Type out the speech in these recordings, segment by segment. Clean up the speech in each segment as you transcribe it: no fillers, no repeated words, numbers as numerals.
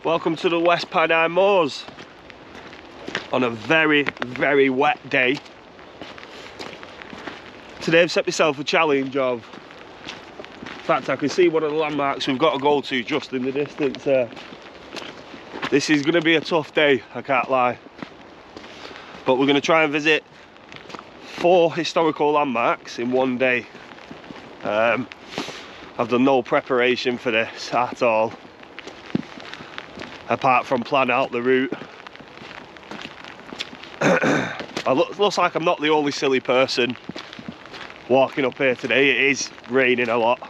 Welcome to the West Pennine Moors on a very, very wet day. Today I've set myself a challenge of, in fact I can see one of the landmarks we've got to go to just in the distance there. This is going to be a tough day, I can't lie. But we're going to try and visit 4 historical landmarks in one day. I've done no preparation for this at all, apart from plan out the route. It looks like I'm not the only silly person walking up here today. It is raining a lot.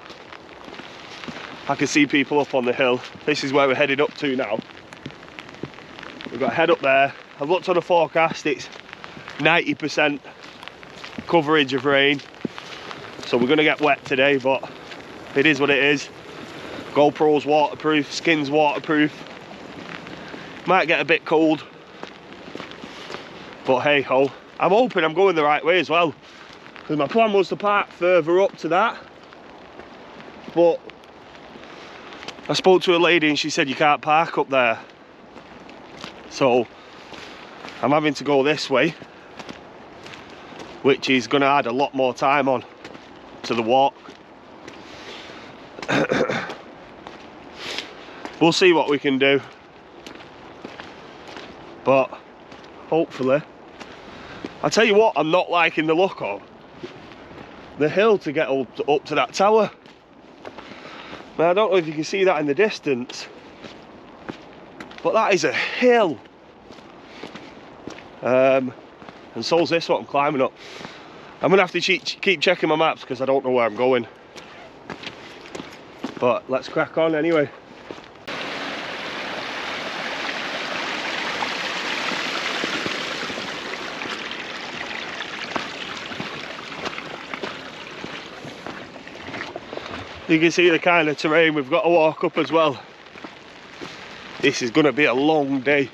I can see people up on the hill. This is where we're heading up to now. We've got to head up there. I've looked on the forecast, it's 90% coverage of rain. So we're going to get wet today, but it is what it is. GoPro's waterproof, skin's waterproof. Might get a bit cold, but hey ho. I'm hoping I'm going the right way as well, because my plan was to park further up to that, but I spoke to a lady and she said you can't park up there. So I'm having to go this way, which is going to add a lot more time on to the walk. We'll see what we can do, but hopefully. I tell you what, I'm not liking the look of the hill to get up to that tower. Now I don't know if you can see that in the distance, but that is a hill. And so's this what I'm climbing up. I'm gonna have to keep checking my maps because I don't know where I'm going. But let's crack on anyway. You can see the kind of terrain we've got to walk up as well. This is going to be a long day.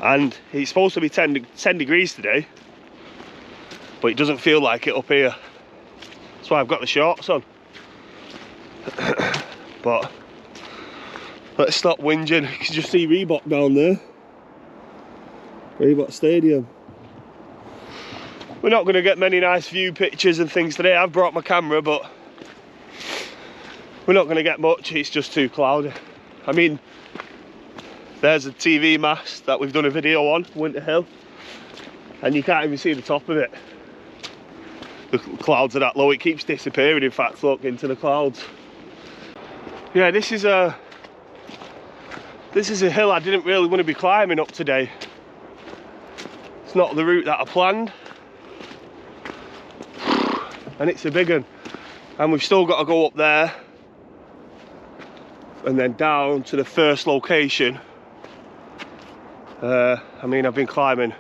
And it's supposed to be 10 degrees today, but it doesn't feel like it up here. That's why I've got the shorts on. But let's stop whinging. You can just see Reebok down there. Reebok Stadium. We're not going to get many nice view pictures and things today. I've brought my camera, but we're not going to get much. It's just too cloudy. I mean, there's a TV mast that we've done a video on, Winter Hill, and you can't even see the top of it. The clouds are that low, it keeps disappearing. In fact, look into the clouds. Yeah, this is a hill I didn't really want to be climbing up today. It's not the route that I planned, and it's a big one. And we've still got to go up there and then down to the first location. I mean, I've been climbing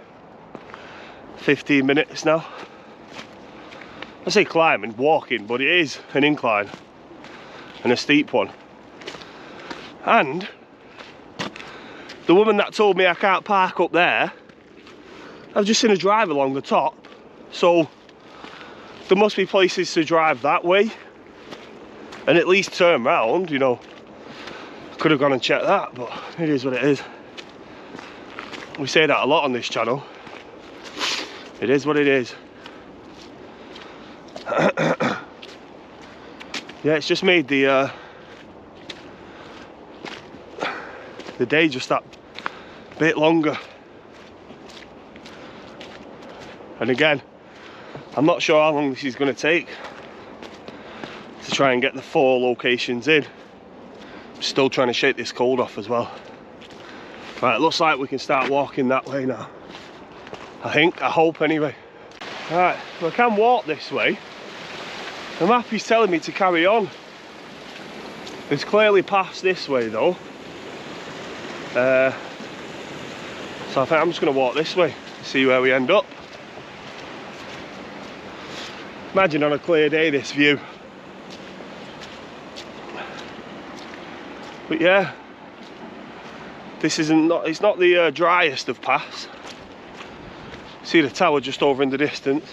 15 minutes now. I say climbing, walking, but it is an incline and a steep one. And the woman that told me I can't park up there, I've just seen a drive along the top, so there must be places to drive that way and at least turn round, you know. Could have gone and checked that, but it is what it is. We say that a lot on this channel. It is what it is. Yeah, it's just made the day just that bit longer. And again, I'm not sure how long this is going to take to try and get the 4 locations in. I'm still trying to shake this cold off as well. Right, it looks like we can start walking that way now. I hope anyway. Right, I can walk this way. The map is telling me to carry on. It's clearly past this way though. So I think I'm just going to walk this way, see where we end up. Imagine on a clear day this view. But yeah, this it's not the driest of paths. See the tower just over in the distance.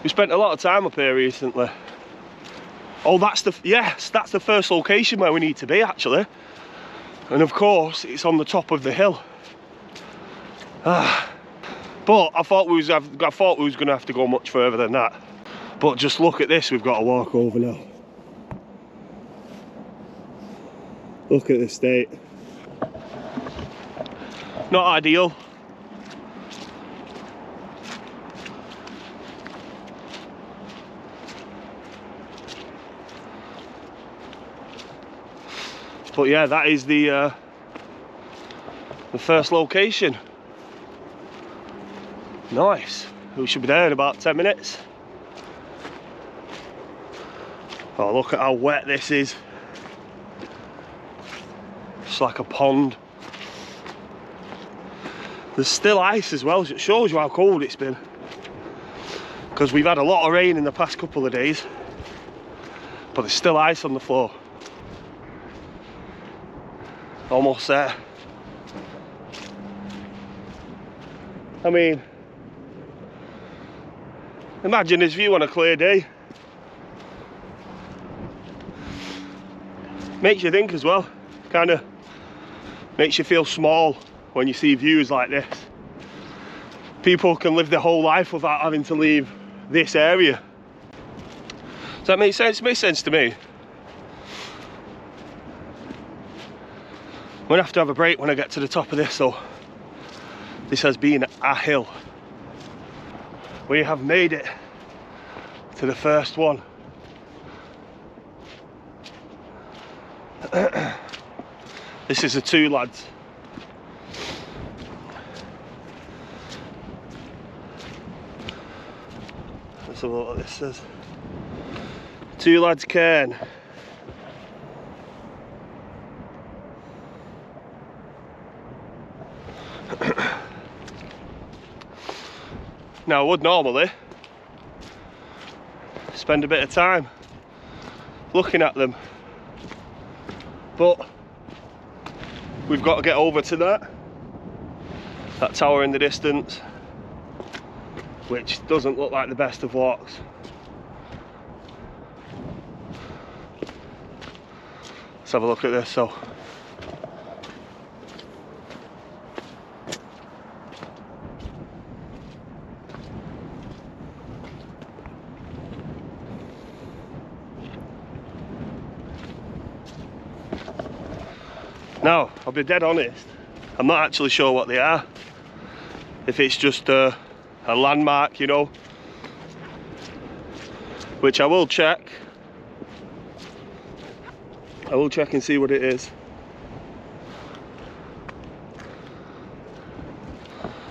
We spent a lot of time up here recently. Oh, that's the, yes, that's the first location where we need to be actually. And of course, it's on the top of the hill. But I thought we was going to have to go much further than that. But just look at this, we've got to walk over now. Look at the state. Not ideal. But yeah, that is the first location. Nice. We should be there in about 10 minutes. Oh, look at how wet this is. It's like a pond. There's still ice as well, so it shows you how cold it's been. Because we've had a lot of rain in the past couple of days. But there's still ice on the floor. Almost there. I mean, imagine this view on a clear day. Makes you think as well. Kind of makes you feel small when you see views like this. People can live their whole life without having to leave this area. Does that make sense? It makes sense to me. I'm gonna have to have a break when I get to the top of this, so this has been a hill. We have made it to the first one. This is the two lads. Let's have a look what this says. Two lads cairn. Now I would normally spend a bit of time looking at them, but we've got to get over to that tower in the distance, which doesn't look like the best of walks. Let's have a look at this. So now, I'll be dead honest, I'm not actually sure what they are. If it's just a landmark, you know, which I will check. I will check and see what it is.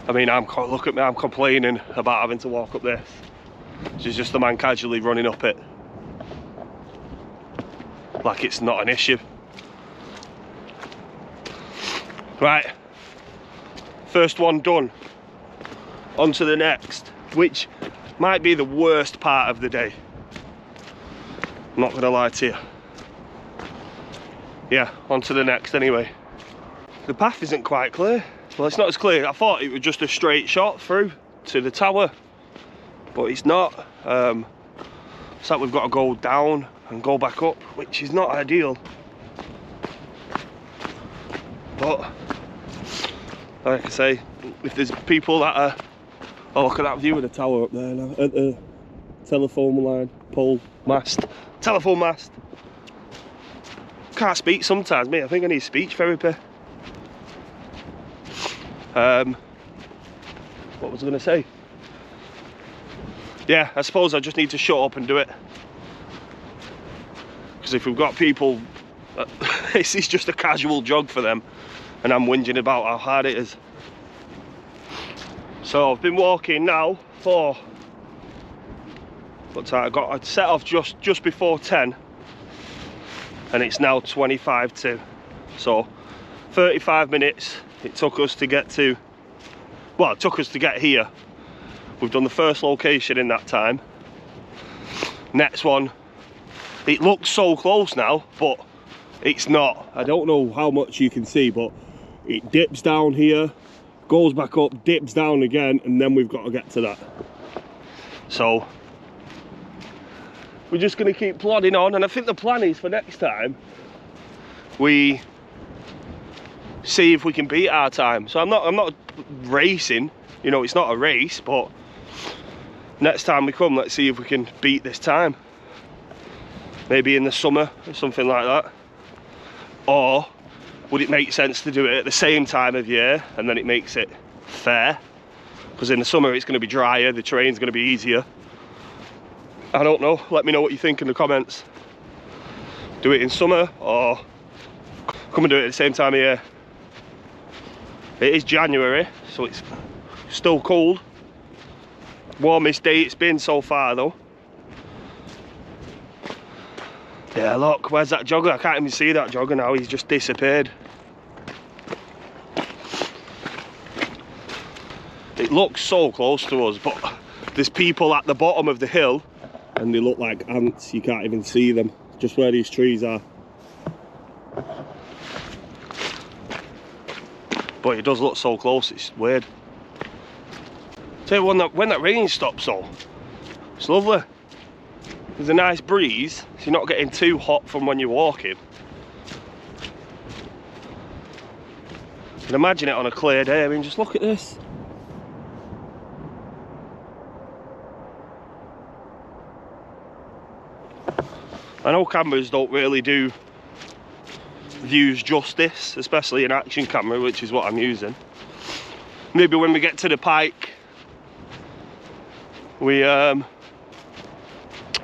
I mean, look at me, I'm complaining about having to walk up this. This is just a man casually running up it. Like it's not an issue. Right, first one done. On to the next, which might be the worst part of the day. I'm not gonna lie to you. Yeah, on to the next anyway. The path isn't quite clear. Well, it's not as clear. I thought it was just a straight shot through to the tower, but it's not. It's like we've got to go down and go back up, which is not ideal. But like I say, if there's people that are, oh, look at that view of the tower up there now, at the telephone line, pole, mast, telephone mast. Can't speak sometimes, mate. I think I need speech therapy. What was I going to say? Yeah, I suppose I just need to shut up and do it. Because if we've got people, this is just a casual jog for them, and I'm whinging about how hard it is. So I've been walking now for, what time? I set off just before 10. And it's now 25 to, so 35 minutes it took us to get to, well, it took us to get here. We've done the first location in that time. Next one, it looks so close now, but it's not. I don't know how much you can see, but it dips down here, goes back up, dips down again, and then we've got to get to that. So we're just going to keep plodding on, and I think the plan is for next time we see if we can beat our time. So I'm not racing, you know, it's not a race, but next time we come, let's see if we can beat this time. Maybe in the summer or something like that. Or would it make sense to do it at the same time of year, and then it makes it fair? Because in the summer it's going to be drier, the terrain's going to be easier. I don't know, let me know what you think in the comments. Do it in summer or come and do it at the same time of year. It is January, so it's still cold. Warmest day it's been so far though. Yeah, look, where's that jogger? I can't even see that jogger now, he's just disappeared. It looks so close to us, but there's people at the bottom of the hill and they look like ants, you can't even see them, just where these trees are. But it does look so close, it's weird. Tell you when that rain stops though, it's lovely. There's a nice breeze, so you're not getting too hot from when you're walking. You can imagine it on a clear day. I mean, just look at this. I know cameras don't really do views justice, especially an action camera, which is what I'm using. Maybe when we get to the Pike, we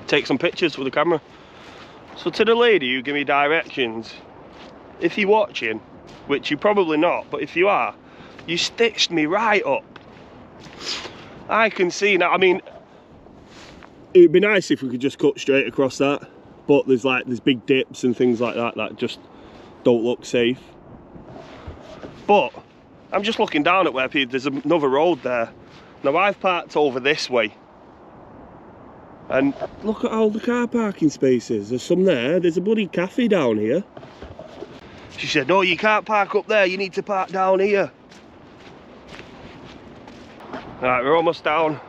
take some pictures with the camera. So to the lady who gave me directions, if you're watching, which you're probably not, but if you are, you stitched me right up. I can see now. I mean, it would be nice if we could just cut straight across that, but there's big dips and things like that that just don't look safe. But I'm just looking down at where there's another road there. Now I've parked over this way, and look at all the car parking spaces. There's some there. There's a bloody cafe down here. She said, no, you can't park up there, you need to park down here. Right, we're almost down.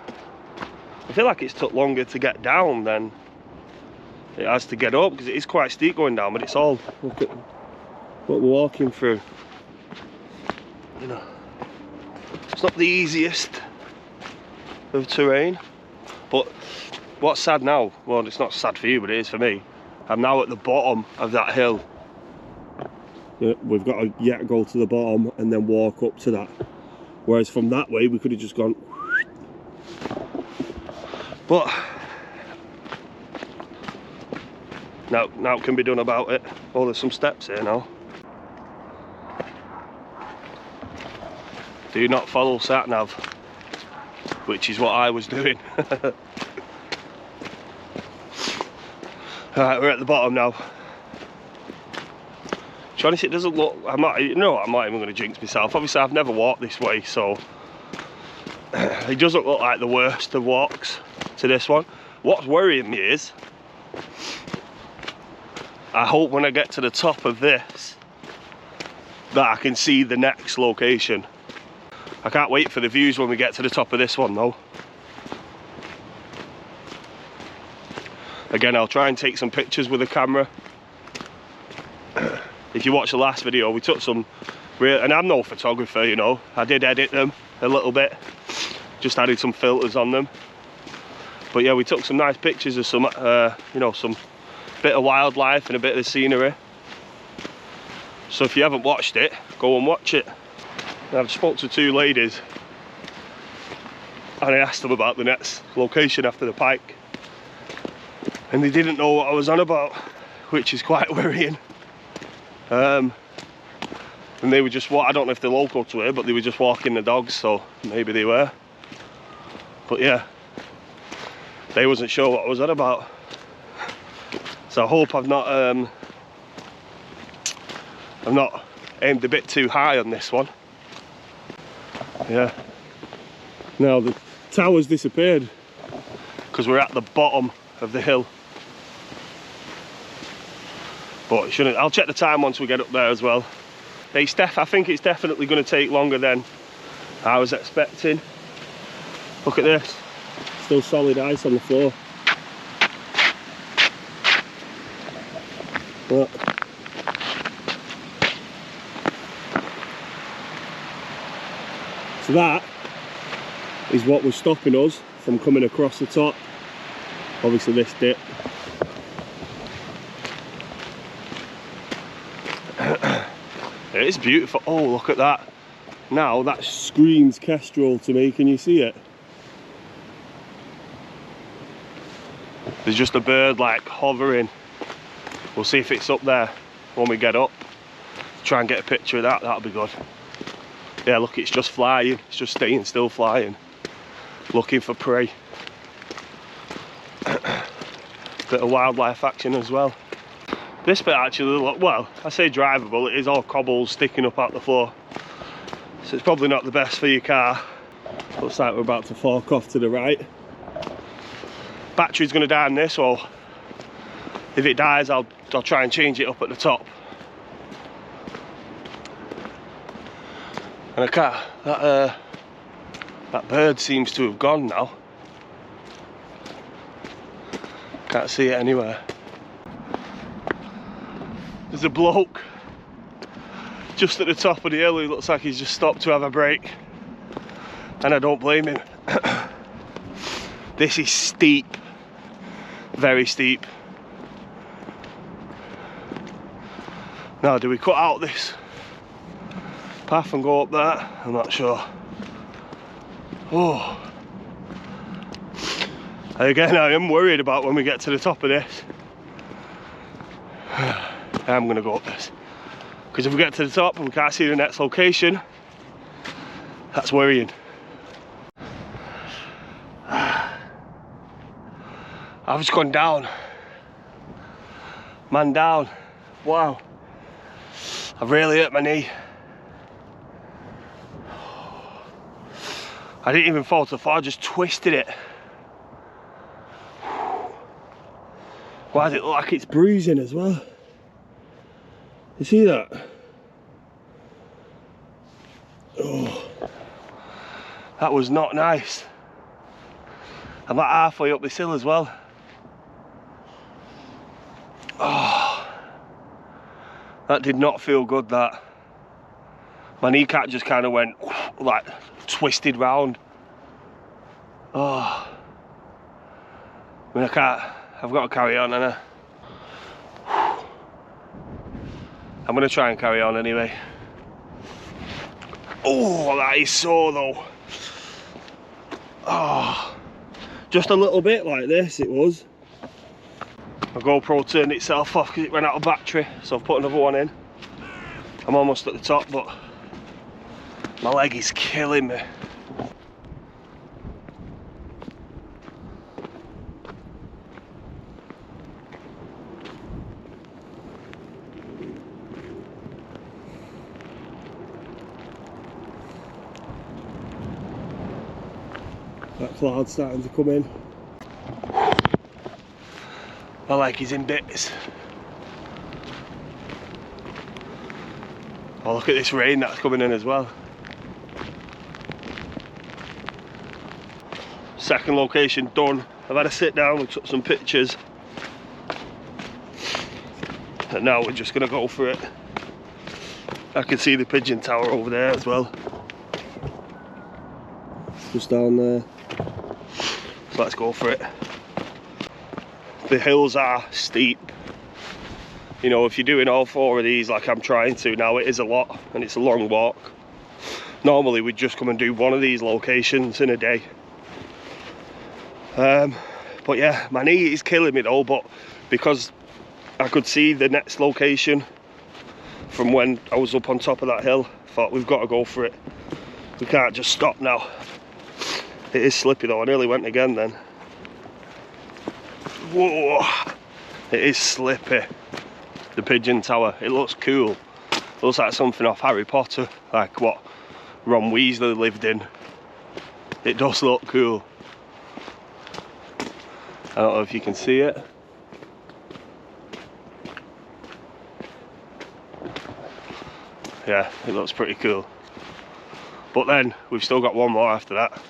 I feel like it's took longer to get down than it has to get up, because it is quite steep going down, but it's all, look at what we're walking through. You know, it's not the easiest of terrain, but what's sad now, well, it's not sad for you, but it is for me. I'm now at the bottom of that hill. We've got to yet go to the bottom and then walk up to that. Whereas from that way, we could have just gone. But now it can be done about it. Oh, there's some steps here now. Do not follow sat nav, which is what I was doing. Alright, we're at the bottom now. To be honest, it doesn't look, I'm not even going to jinx myself. Obviously I've never walked this way, so it doesn't look like the worst of walks to this one. What's worrying me is, I hope when I get to the top of this that I can see the next location. I can't wait for the views when we get to the top of this one though. Again, I'll try and take some pictures with the camera. If you watch the last video, we took some real, and I'm no photographer, you know, I did edit them a little bit, just added some filters on them. But yeah, we took some nice pictures of some, you know, some bit of wildlife and a bit of the scenery. So if you haven't watched it, go and watch it. I've spoke to two ladies and I asked them about the next location after the Pike, and they didn't know what I was on about, which is quite worrying. And they were just, I don't know if they're local to here, but they were just walking the dogs, so maybe they were. But yeah, they wasn't sure what I was on about. So I hope I've not aimed a bit too high on this one. Yeah. Now the tower's disappeared because we're at the bottom of the hill. But it shouldn't. I'll check the time once we get up there as well. I think it's definitely going to take longer than I was expecting. Look at this. Still solid ice on the floor. Look. So that is what was stopping us from coming across the top. Obviously this dip. It is beautiful. Oh, look at that. Now that screams kestrel to me. Can you see it? There's just a bird like hovering. We'll see if it's up there when we get up. Try and get a picture of that, that'll be good. Yeah, look, it's just flying. It's just staying still flying. Looking for prey. Bit of wildlife action as well. This bit actually, look, well, I say drivable, it is all cobbles sticking up out the floor. So it's probably not the best for your car. Looks like we're about to fork off to the right. Battery's gonna die on this, or if it dies, I'll try and change it up at the top. And I can't, that bird seems to have gone now. Can't see it anywhere. There's a bloke just at the top of the hill who looks like he's just stopped to have a break. And I don't blame him. This is steep. Very steep. Now, do we cut out this path and go up there? I'm not sure. Oh. Again, I am worried about when we get to the top of this. I'm gonna go up this. Because if we get to the top and we can't see the next location, that's worrying. I've just gone down. Man down. Wow. I've really hurt my knee. I didn't even fall to the floor, I just twisted it. Why does it look like it's bruising as well? You see that? Oh, that was not nice. I'm like halfway up this hill as well. Oh, that did not feel good, that. My kneecap just kind of went like twisted round. Oh, I mean, I can't, I've got to carry on, and I'm gonna try and carry on anyway. Oh, that is sore though. Oh, just a little bit like this it was. My GoPro turned itself off because it ran out of battery, so I've put another one in. I'm almost at the top, but my leg is killing me. That cloud's starting to come in. My leg is in bits. Oh, look at this rain that's coming in as well. Second location done. I've had a sit down, we took some pictures. And now we're just gonna go for it. I can see the pigeon tower over there as well. Just down there. So let's go for it. The hills are steep. You know, if you're doing all four of these like I'm trying to now, it is a lot and it's a long walk. Normally we'd just come and do one of these locations in a day. But yeah, my knee is killing me though, but because I could see the next location from when I was up on top of that hill, I thought we've got to go for it. We can't just stop now. It is slippy though, I nearly went again then. Whoa, it is slippy. The pigeon tower, it looks cool. It looks like something off Harry Potter, like what Ron Weasley lived in. It does look cool. I don't know if you can see it. Yeah, it looks pretty cool. But then we've still got one more after that.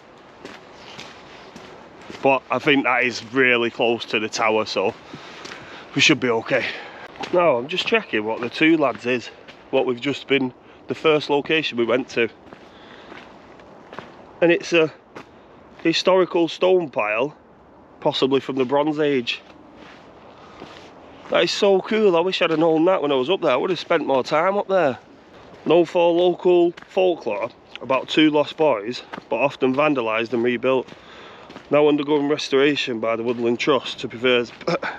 But I think that is really close to the tower, so we should be okay. Now I'm just checking what the Two Lads is, what we've just been, the first location we went to. And it's a historical stone pile, possibly from the Bronze Age. That is so cool. I wish I'd have known that when I was up there. I would have spent more time up there. Known for local folklore about two lost boys, but often vandalised and rebuilt. Now undergoing restoration by the Woodland Trust to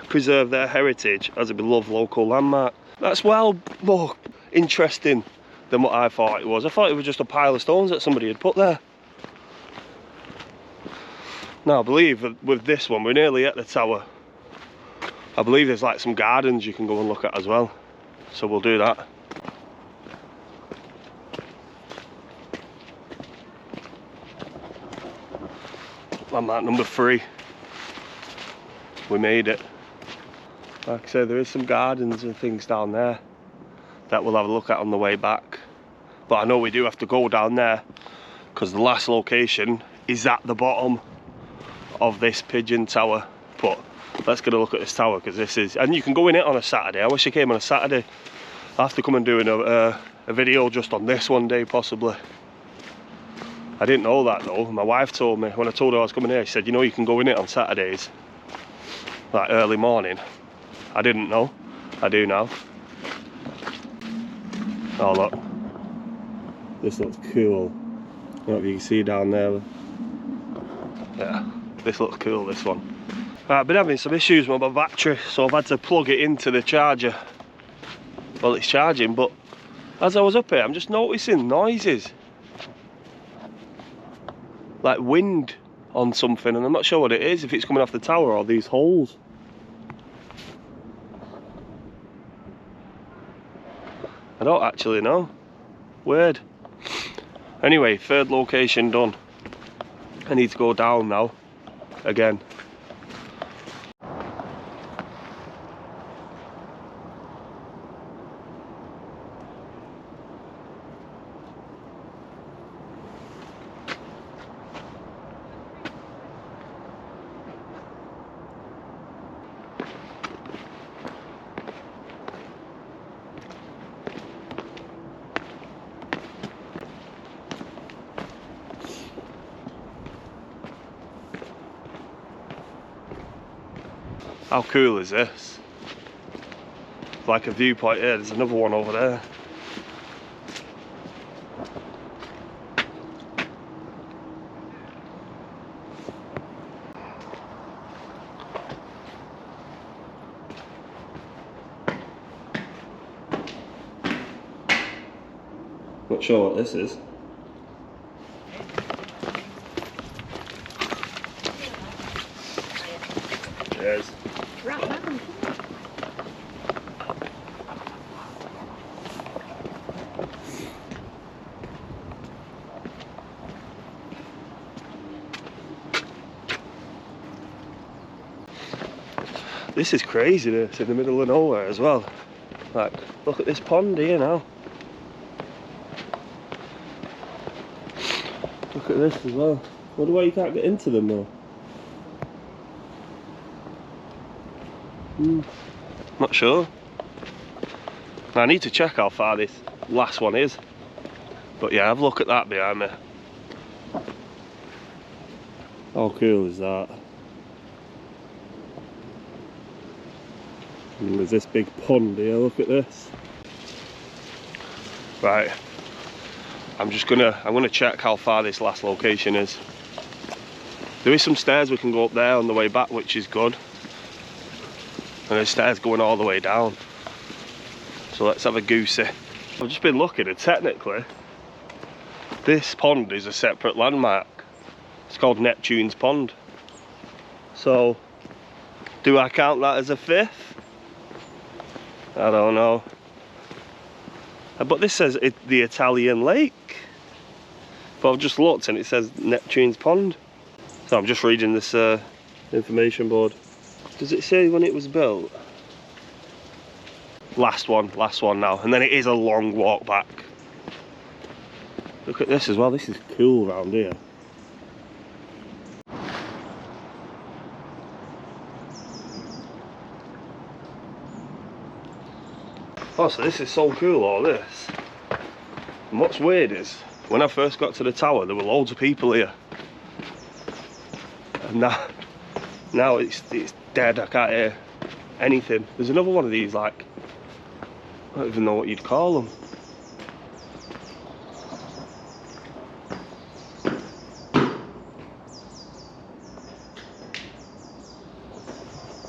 preserve their heritage as a beloved local landmark. That's well more interesting than what I thought it was. I thought it was just a pile of stones that somebody had put there. Now I believe with this one, we're nearly at the tower. I believe there's like some gardens you can go and look at as well. So we'll do that. Landmark number 3. We made it. Like I said, there is some gardens and things down there that we'll have a look at on the way back. But I know we do have to go down there because the last location is at the bottom of this pigeon tower. But let's get a look at this tower because this is, and you can go in it on a Saturday. I wish I came on a Saturday. I'll have to come and do a video just on this one day possibly. I didn't know that though. My wife told me when I told her I was coming here. She said, you know, you can go in it on Saturdays, like early morning. I didn't know. I do now. Oh look, this looks cool. I don't know if you can see down there. Yeah, this looks cool, this one. Right, I've been having some issues with my battery, so I've had to plug it into the charger. Well, it's charging, but as I was up here, I'm just noticing noises. Like wind on something, and I'm not sure what it is, if it's coming off the tower or these holes. I don't actually know. Weird. Anyway, 3rd location done. I need to go down now, again. How cool is this? It's like a viewpoint here, there's another one over there. Not sure what this is. Cheers. This is crazy, this, in the middle of nowhere as well. Like, look at this pond here now. Look at this as well. I wonder why you can't get into them though. Not sure. I need to check how far this last one is. But yeah, have a look at that behind me. How cool is that? And there's this big pond here, look at this. Right. I'm gonna check how far this last location is. There is some stairs we can go up there on the way back, which is good. And there's stairs going all the way down. So let's have a goosey. I've just been looking, and technically this pond is a separate landmark. It's called Neptune's Pond. So do I count that as a 5th? I don't know. But this says the Italian lake. But I've just looked and it says Neptune's Pond. So I'm just reading this information board. Does it say when it was built? Last one now. And then it is a long walk back. Look at this as well, this is cool around here. Oh, so this is so cool, all this. And what's weird is, when I first got to the tower, there were loads of people here. And now it's dead, I can't hear anything. There's another one of these, like, I don't even know what you'd call them.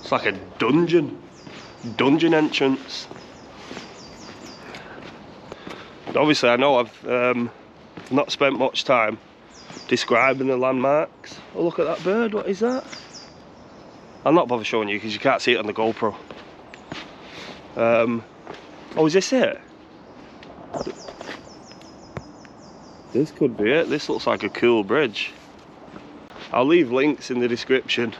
It's like a dungeon entrance. Obviously, I know I've not spent much time describing the landmarks. Oh, look at that bird, what is that? I'll not bother showing you because you can't see it on the GoPro. Oh, is this it? This could be it. This looks like a cool bridge. I'll leave links in the description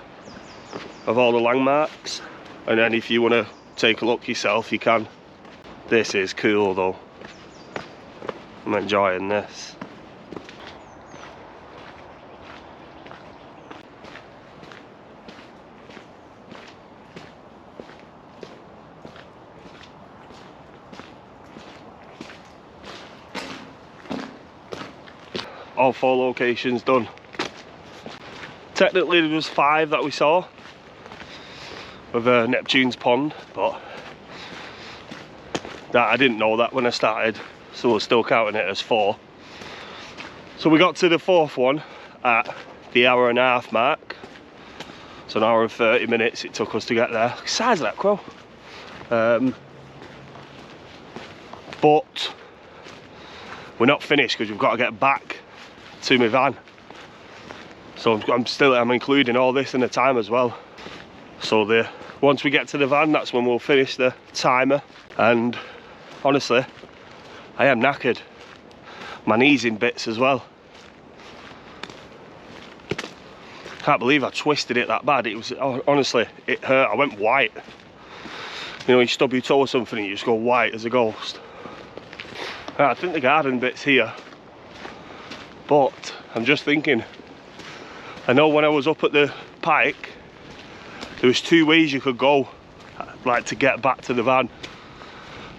of all the landmarks, and then if you want to take a look yourself, you can. This is cool though. I'm enjoying this. All 4 locations done. Technically there was 5 that we saw of Neptune's pond, but that I didn't know that when I started, so we're still counting it as 4. So we got to the 4th one at the 1.5 hour mark. So 1 hour and 30 minutes it took us to get there. Size of that crow. But we're not finished because we've got to get back to my van. So I'm including all this in the time as well. So once we get to the van, that's when we'll finish the timer. And honestly, I am knackered. My knee's in bits as well. Can't believe I twisted it that bad. It was, honestly, it hurt. I went white. You know, you stub your toe or something and you just go white as a ghost. I think the garden bit's here. But I'm just thinking, I know when I was up at the Pike, there was 2 ways you could go, like to get back to the van.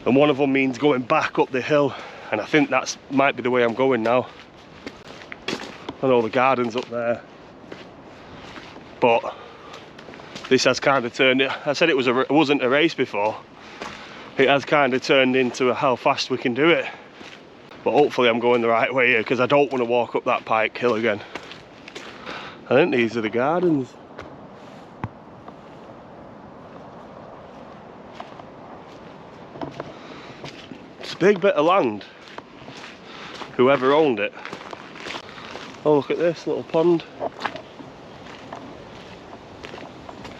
And one of them means going back up the hill. And I think that might be the way I'm going now. I know the garden's up there. But this has kind of turned it. I said it wasn't a race before. It has kind of turned into how fast we can do it. But hopefully I'm going the right way here because I don't want to walk up that Pike hill again. I think these are the gardens. It's a big bit of land. Whoever owned it. Oh, look at this little pond.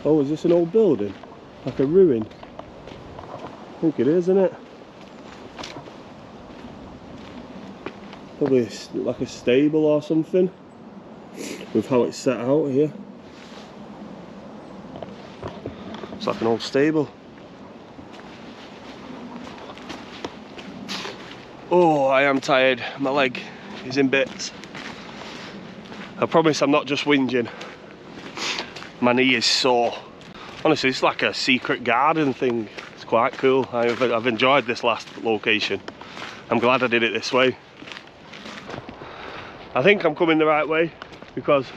Oh, is this an old building? Like a ruin? I think it is, isn't it? Probably like a stable or something, with how it's set out here. It's like an old stable. Oh, I am tired. My leg is in bits. I promise I'm not just whinging. My knee is sore. Honestly, it's like a secret garden thing. It's quite cool. I've enjoyed this last location. I'm glad I did it this way. I think I'm coming the right way because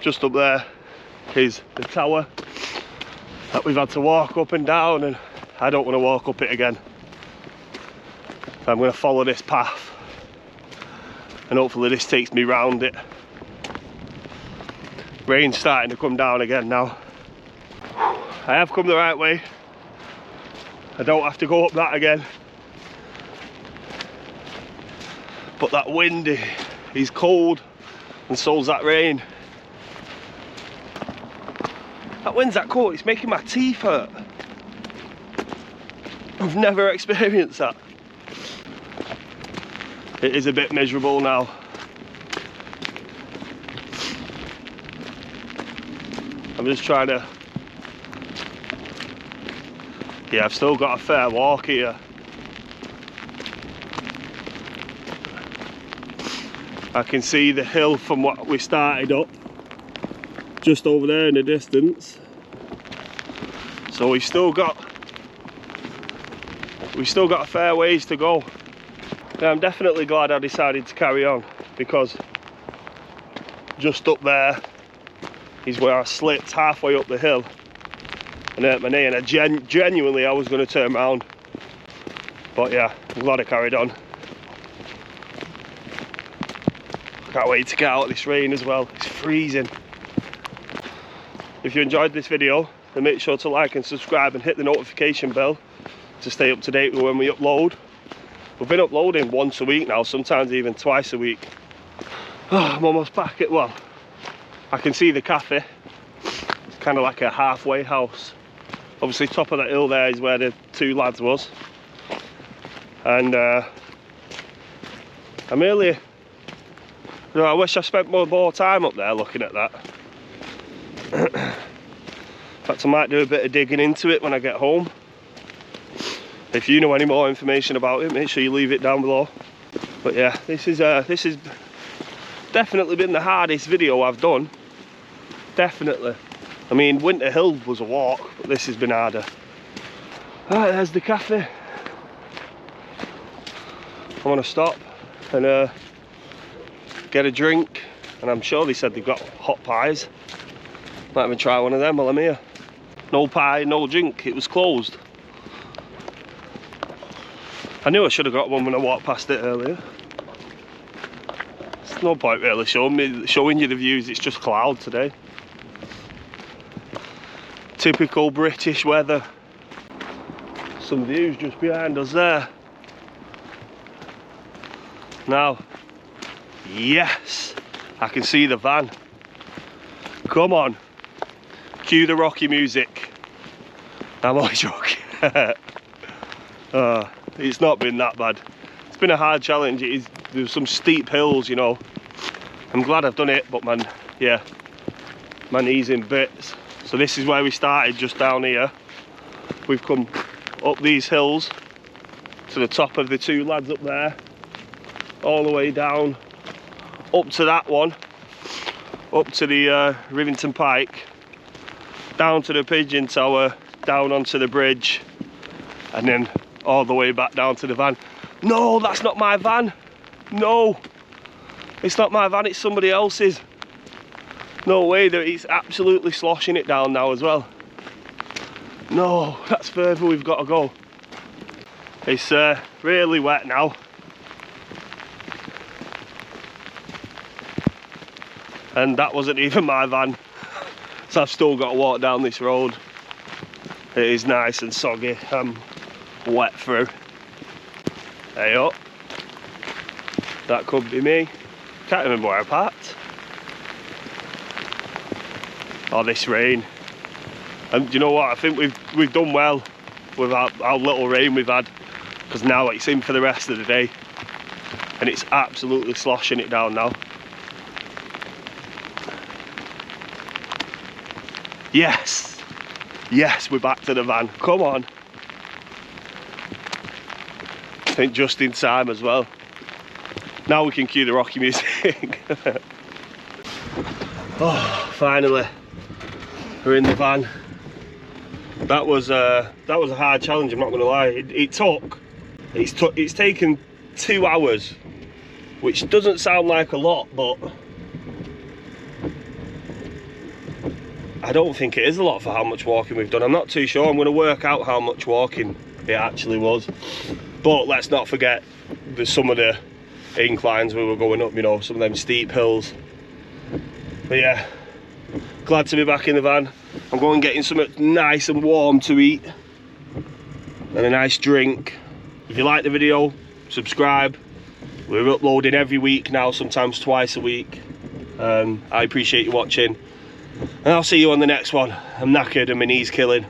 just up there is the tower that we've had to walk up and down, and I don't want to walk up it again. So I'm going to follow this path and hopefully this takes me round it. Rain's starting to come down again now. I have come the right way. I don't have to go up that again. But that wind is cold, and so's that rain. That wind's that cold, it's making my teeth hurt. I've never experienced that. It is a bit miserable now. I'm just trying to... Yeah, I've still got a fair walk here. I can see the hill from what we started up, just over there in the distance. So we've still got we've still got a fair ways to go. Yeah, I'm definitely glad I decided to carry on, because just up there is where I slipped halfway up the hill and hurt my knee, and genuinely I was going to turn around. But yeah, I'm glad I carried on. Can't wait to get out of this rain as well. It's freezing. If you enjoyed this video, then make sure to like and subscribe and hit the notification bell to stay up to date with when we upload. We've been uploading once a week now, sometimes even twice a week. Oh, I'm almost back at, well, I can see the cafe. It's kind of like a halfway house. Obviously top of that hill there is where the two lads was. And I'm really, you know, I wish I spent more time up there looking at that. In fact, I might do a bit of digging into it when I get home. If you know any more information about it, make sure you leave it down below. But yeah, this is definitely been the hardest video I've done. Definitely. I mean, Winter Hill was a walk, but this has been harder. Right, there's the cafe. I want to stop and get a drink, and I'm sure they said they've got hot pies. Might even try one of them while I'm here. No pie, no drink, it was closed. I knew I should have got one when I walked past it earlier. There's no point really showing you the views, it's just cloud today. Typical British weather. Some views just behind us there. Now, yes, I can see the van. Come on, cue the Rocky music. I'm only joking. It's not been that bad. It's been a hard challenge. There's some steep hills, you know. I'm glad I've done it, but man, yeah, my knee's in bits. So this is where we started, just down here. We've come up these hills to the top of the two lads up there, all the way down, up to that one, up to the Rivington Pike, down to the Pigeon Tower, down onto the bridge, and then all the way back down to the van. No, that's not my van. No, it's not my van, it's somebody else's. No way, it's absolutely sloshing it down now as well. No, that's further we've got to go. It's really wet now. And that wasn't even my van. So I've still got to walk down this road. It is nice and soggy. I'm wet through. Hey up. That could be me. Can't remember where I parked. Oh, this rain. And do you know what? I think we've done well with how little rain we've had, because now it's in for the rest of the day, and it's absolutely sloshing it down now. Yes, yes, we're back to the van. Come on. I think just in time as well. Now we can cue the Rocky music. Oh, finally, we're in the van. That was a hard challenge, I'm not going to lie. It's taken 2 hours, which doesn't sound like a lot, but I don't think it is a lot for how much walking we've done. I'm not too sure. I'm going to work out how much walking it actually was. But let's not forget some of the inclines we were going up, you know, some of them steep hills. But yeah, glad to be back in the van. I'm going getting something nice and warm to eat and a nice drink. If you like the video, subscribe. We're uploading every week now, sometimes twice a week. I appreciate you watching, and I'll see you on the next one. I'm knackered and my knee's killing.